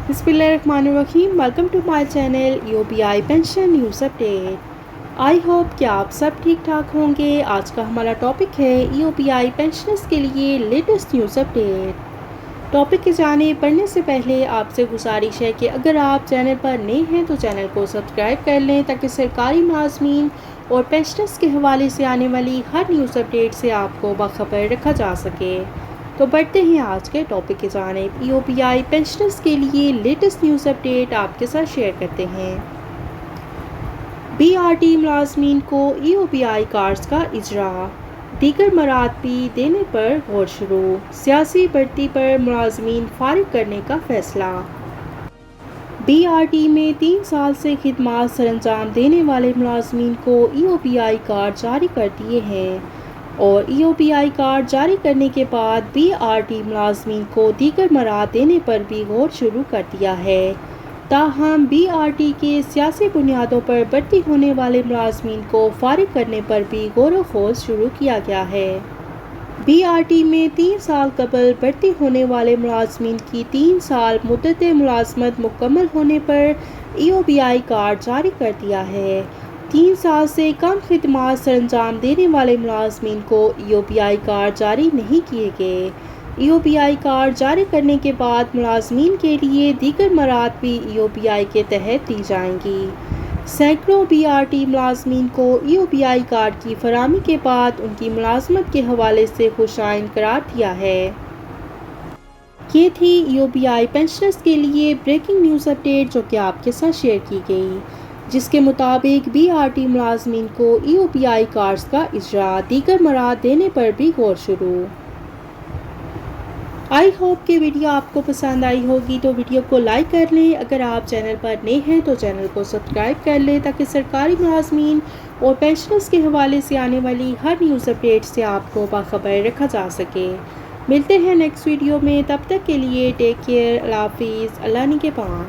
बिस्मिल्लाहिर्रहमानिर्रहीम। Welcome to my channel UPI pension news update. I hope कि आप सब ठीक ठाक होंगे। आज का हमारा टॉपिक है यूपीआई पेंशनर्स के लिए लेटेस्ट न्यूज़ अपडेट। टॉपिक के जाने पढ़ने से पहले आपसे गुजारिश है कि अगर आप चैनल पर नए हैं तो चैनल को सब्सक्राइब कर लें ताकि सरकारी मुलाजमीन और पेंशनर्स के हवाले से आने वाली हर न्यूज़ अपडेट से आपको बाखबर रखा जा सके। तो बढ़ते हैं आज के टॉपिक की जानिब। यूपीआई पेंशनर्स के लिए लेटेस्ट न्यूज़ अपडेट आपके साथ शेयर करते हैं। बीआरटी मुलाजमीन को यूपीआई कार्ड्स का इजरा, दीगर मरातबी देने पर गौर शुरू। सियासी भर्ती पर मुलाजमीन फारिग करने का फैसला। बीआरटी में 3 साल से खिदमात सरअंजाम देने वाले मुलाजमीन को यूपीआई कार्ड जारी कर दिए हैं और यूपीआई कार्ड जारी करने के बाद बीआरटी मुलाजमीन को दीगर मराद देने पर भी गौर शुरू कर दिया है। ताहम बीआरटी के सियासी बुनियादों पर भर्ती होने वाले मुलाजमीन को फारिग करने पर भी गौर खोज शुरू किया गया है। बीआरटी में 3 साल कबल भर्ती होने वाले मुलाजमीन की 3 साल मुद्दत मुलाजमत मुकम्मल होने पर यूपीआई कार्ड जारी कर दिया है। 3 साल से कम खिदमात सरअंजाम देने वाले मुलाजमीन को यूपीआई कार्ड जारी नहीं किए गए। यूपीआई कार्ड जारी करने के बाद मुलाजमीन के लिए दीगर मराद भी यूपीआई के तहत दी जाएंगी। सैकड़ों बीआरटी मुलाजमीन को यूपीआई कार्ड की फराहमी के बाद उनकी मुलाजमत के हवाले से खुशाइन करार दिया है। ये थी यूपीआई पेंशनर्स के लिए ब्रेकिंग न्यूज़ अपडेट जो कि आपके साथ शेयर की गई, जिसके मुताबिक बीआरटी मुलाजमीन को यूपीआई कार्ड्स का इजरा, दीगर मराद देने पर भी गौर शुरू। आई होप कि वीडियो आपको पसंद आई होगी तो वीडियो को लाइक कर लें। अगर आप चैनल पर नए हैं तो चैनल को सब्सक्राइब कर लें ताकि सरकारी मुलाजमीन और पेंशनर्स के हवाले से आने वाली हर न्यूज़ अपडेट से आपको बाखबर रखा जा सके। मिलते हैं नेक्स्ट वीडियो में, तब तक के लिए टेक केयर, अल्लाह हाफिज़, अल्लाह निगहबान।